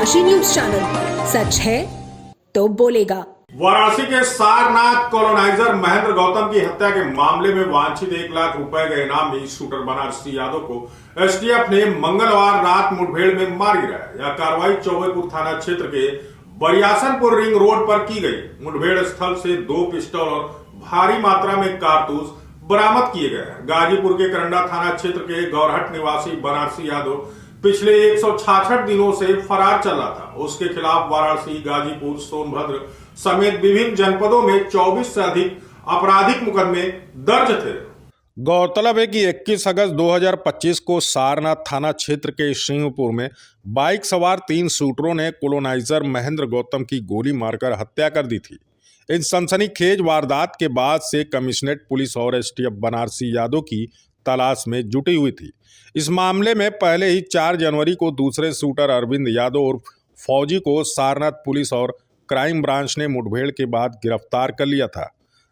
Kashi news channel, सच है तो बोलेगा। वाराणसी के सारनाथ कॉलोनाइजर महेंद्र गौतम की हत्या के मामले में वांछित 1 लाख रुपए के इनामी शूटर बनारसी यादव को एसटीएफ ने मंगलवार रात मुठभेड़ में मार गिराया। यह कार्रवाई चौबेपुर थाना क्षेत्र के बरियासनपुर रिंग रोड पर की गई। मुठभेड़ स्थल से 2 पिस्टल और भारी मात्रा में कारतूस बरामद किए गए। गाजीपुर के करंडा थाना क्षेत्र के गौरहट निवासी बनारसी यादव पिछले 166 दिनों से फरार चल रहा था। उसके खिलाफ वाराणसी, गाजीपुर, सोनभद्र समेत विभिन्न जनपदों में 24 से अधिक आपराधिक मुकदमे दर्ज थे। गौरतलब है कि 21 अगस्त 2025 को सारनाथ थाना क्षेत्र के सिंहपुर में बाइक सवार 3 शूटरों ने कॉलोनाइजर महेंद्र गौतम की गोली मारकर हत्या कर दी थी। इन सनसनीखेज वारदात के बाद से कमिश्नरेट पुलिस और एसटीएफ बनारसी यादव की तलाश में जुटी हुई थी। इस मामले में पहले ही 4 जनवरी को दूसरे शूटर अरविंद यादव और फौजी को सारनाथ पुलिस और क्राइम ब्रांच ने मुठभेड़ के बाद गिरफ्तार कर लिया था,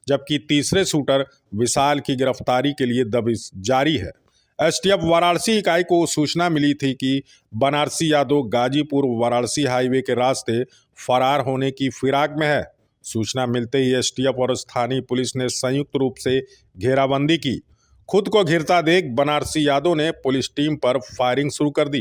जबकि तीसरे शूटर विशाल की गिरफ्तारी के लिए दबिश जारी है। एसटीएफ वाराणसी इकाई को सूचना मिली थी कि बनारसी यादव गाजीपुर वाराणसी हाईवे के रास्ते फरार होने की फिराक में है। सूचना मिलते ही एसटीएफ और स्थानीय पुलिस ने संयुक्त रूप से घेराबंदी की। खुद को घिरता देख बनारसी यादव ने पुलिस टीम पर फायरिंग शुरू कर दी।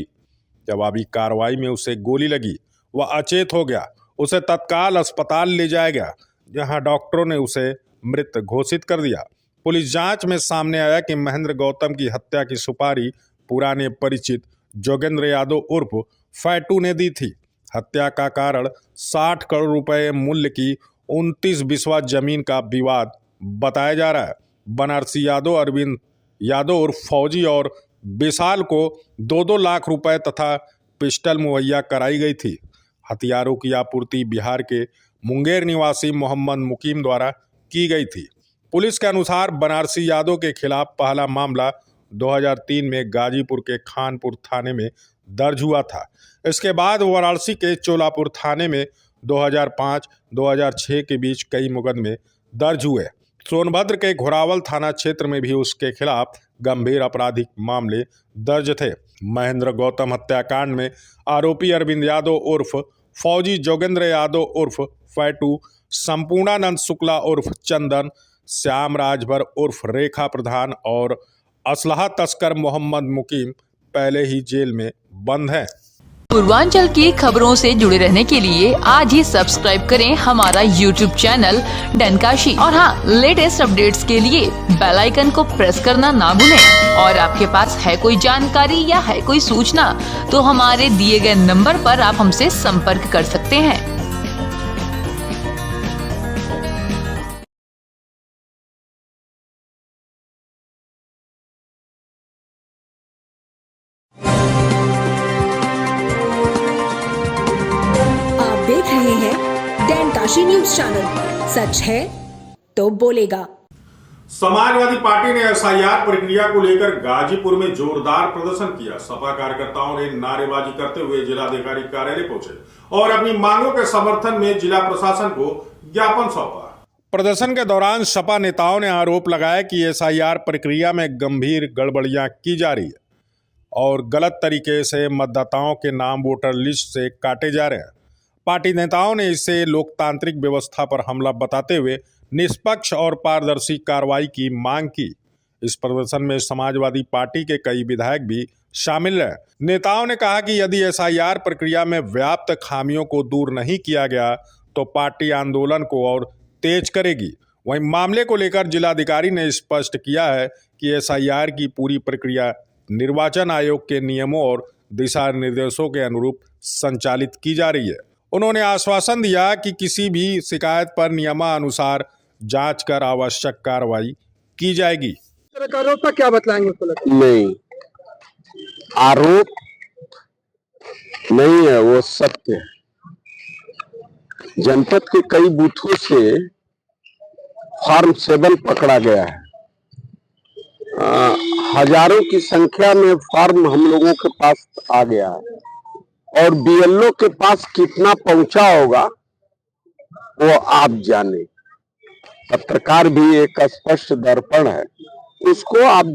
जवाबी कार्रवाई में उसे गोली लगी, वह अचेत हो गया। उसे तत्काल अस्पताल ले जाया गया, जहां डॉक्टरों ने उसे मृत घोषित कर दिया। पुलिस जांच में सामने आया कि महेंद्र गौतम की हत्या की सुपारी पुराने परिचित जोगेंद्र यादव उर्फ फैटू ने दी थी। हत्या का कारण 60 करोड़ रुपए मूल्य की 29 बिस्वा जमीन का विवाद बताया जा रहा है। बनारसी यादव, अरविंद यादव और फौजी और विशाल को 2-2 लाख रुपए तथा पिस्टल मुहैया कराई गई थी। हथियारों की आपूर्ति बिहार के मुंगेर निवासी मोहम्मद मुकीम द्वारा की गई थी। पुलिस के अनुसार बनारसी यादव के खिलाफ पहला मामला 2003 में गाजीपुर के खानपुर थाने में दर्ज हुआ था। इसके बाद वाराणसी के चोलापुर थाने में 2005-2006 के बीच कई मुकदमे दर्ज हुए। सोनभद्र के घोरावल थाना क्षेत्र में भी उसके खिलाफ गंभीर आपराधिक मामले दर्ज थे। महेंद्र गौतम हत्याकांड में आरोपी अरविंद यादव उर्फ फौजी, जोगेंद्र यादव उर्फ फैटू, संपूर्णानंद शुक्ला उर्फ चंदन, श्याम राजभर उर्फ रेखा प्रधान और असलहा तस्कर मोहम्मद मुकीम पहले ही जेल में बंद हैं। पूर्वांचल की खबरों से जुड़े रहने के लिए आज ही सब्सक्राइब करें हमारा YouTube चैनल डनकाशी। और हाँ, लेटेस्ट अपडेट्स के लिए बेल आइकन को प्रेस करना ना भूलें। और आपके पास है कोई जानकारी या है कोई सूचना तो हमारे दिए गए नंबर पर आप हमसे संपर्क कर सकते हैं। देख रहे हैं डनकाशी न्यूज चैनल, सच है तो बोलेगा। समाजवादी पार्टी ने एसआईआर प्रक्रिया को लेकर गाजीपुर में जोरदार प्रदर्शन किया। सपा कार्यकर्ताओं ने नारेबाजी करते हुए जिलाधिकारी कार्यालय पहुंचे और अपनी मांगों के समर्थन में जिला प्रशासन को ज्ञापन सौंपा। प्रदर्शन के दौरान सपा नेताओं ने आरोप लगाया कि एसआईआर प्रक्रिया में गंभीर गड़बड़ियां की जा रही है और गलत तरीके से मतदाताओं के नाम वोटर लिस्ट से काटे जा रहे हैं। पार्टी नेताओं ने इसे लोकतांत्रिक व्यवस्था पर हमला बताते हुए निष्पक्ष और पारदर्शी कार्रवाई की मांग की। इस प्रदर्शन में समाजवादी पार्टी के कई विधायक भी शामिल रहे। नेताओं ने कहा कि यदि एसआईआर प्रक्रिया में व्याप्त खामियों को दूर नहीं किया गया तो पार्टी आंदोलन को और तेज करेगी। वहीं मामले को लेकर जिलाधिकारी ने स्पष्ट किया है कि एसआईआर की पूरी प्रक्रिया निर्वाचन आयोग के नियमों और दिशा निर्देशों के अनुरूप संचालित की जा रही है। उन्होंने आश्वासन दिया कि किसी भी शिकायत पर नियमानुसार जांच कर आवश्यक कार्रवाई की जाएगी। आरोप का क्या बतलाएंगे? नहीं, आरोप नहीं है, वो सत्य है। जनपद के कई बूथों से फॉर्म 7 पकड़ा गया है। हजारों की संख्या में फॉर्म हम लोगों के पास आ गया है और बीएलओ के पास कितना पहुंचा होगा वो आप जाने। पत्रकार भी एक स्पष्ट दर्पण है, उसको आप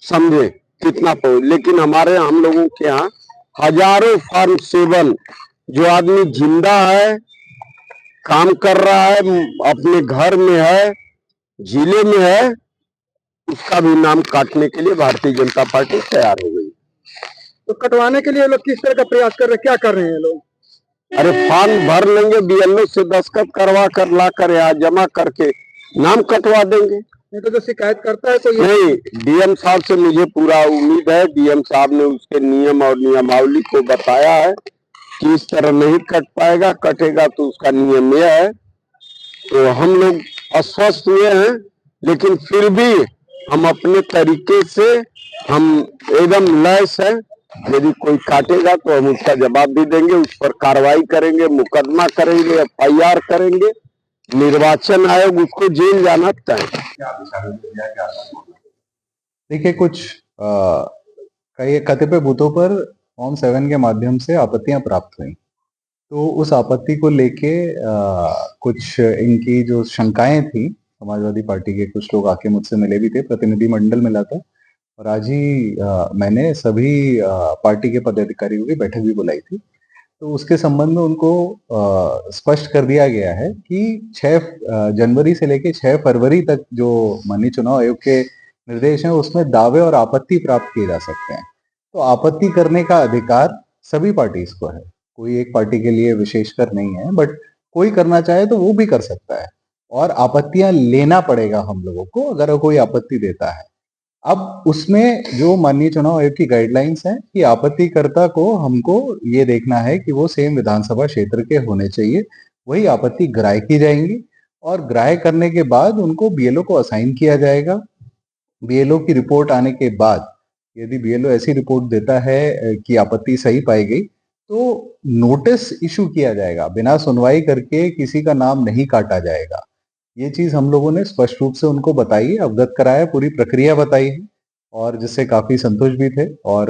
समझे कितना पहुंच। लेकिन हम लोगों के यहाँ हजारों फॉर्म 7 जो आदमी जिंदा है, काम कर रहा है, अपने घर में है, जिले में है, उसका भी नाम काटने के लिए भारतीय जनता पार्टी तैयार हो गई। तो कटवाने के लिए लोग किस तरह का प्रयास कर रहे हैं, क्या कर रहे हैं लोग? अरे फॉर्म भर लेंगे, बीएलओ से दस्तखत करवा कर ला कर यहाँ जमा करके नाम कटवा देंगे। नहीं तो जो शिकायत करता है तो ये नहीं, डीएम साहब से मुझे पूरा उम्मीद है, डीएम साहब ने उसके नियम और नियमावली को बताया है कि इस तरह नहीं कट पाएगा, कटेगा तो उसका नियम यह है। तो हम लोग अस्वस्थ हुए हैं, लेकिन फिर भी हम अपने तरीके से हम एकदम लैस हैं। यदि कोई काटेगा तो हम उसका जवाब भी देंगे, उस पर कार्रवाई करेंगे, मुकदमा करेंगे, एफआईआर करेंगे, निर्वाचन आयोग उसको जेल जाना तय। देखिए, कुछ कई कतिपय बूथों पर फॉर्म 7 के माध्यम से आपत्तियां प्राप्त हुई, तो उस आपत्ति को लेके कुछ इनकी जो शंकाएं थी, समाजवादी पार्टी के कुछ लोग आके मुझसे मिले भी थे, प्रतिनिधि मंडल मिला था, और आज ही मैंने सभी पार्टी के पदाधिकारियों की बैठक भी बुलाई थी। तो उसके संबंध में उनको स्पष्ट कर दिया गया है कि 6 जनवरी से लेकर 6 फरवरी तक जो माननीय चुनाव आयोग के निर्देश हैं, उसमें दावे और आपत्ति प्राप्त किए जा सकते हैं। तो आपत्ति करने का अधिकार सभी पार्टीज को है, कोई एक पार्टी के लिए विशेषकर नहीं है, बट कोई करना चाहे तो वो भी कर सकता है, और आपत्तियां लेना पड़ेगा हम लोगों को अगर कोई आपत्ति देता है। अब उसमें जो माननीय चुनाव आयोग की गाइडलाइंस हैं कि आपत्तिकर्ता को हमको ये देखना है कि वो सेम विधानसभा क्षेत्र के होने चाहिए, वही आपत्ति ग्राह्य की जाएंगी, और ग्राह्य करने के बाद उनको बीएलओ को असाइन किया जाएगा। बीएलओ की रिपोर्ट आने के बाद यदि बीएलओ ऐसी रिपोर्ट देता है कि आपत्ति सही पाई गई, तो नोटिस इशू किया जाएगा, बिना सुनवाई करके किसी का नाम नहीं काटा जाएगा। ये चीज हम लोगों ने स्पष्ट रूप से उनको बताई, अवगत कराया, पूरी प्रक्रिया बताई है, और जिससे काफी संतुष्ट भी थे। और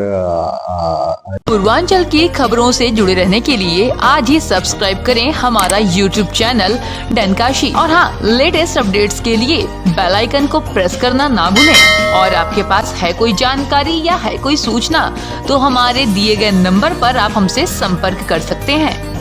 पूर्वांचल की खबरों से जुड़े रहने के लिए आज ही सब्सक्राइब करें हमारा यूट्यूब चैनल डनकाशी, और हाँ, लेटेस्ट अपडेट्स के लिए बेल आइकन को प्रेस करना ना भूलें। और आपके पास है कोई जानकारी या है कोई सूचना, तो हमारे दिए गए नंबर पर आप हमसे संपर्क कर सकते हैं।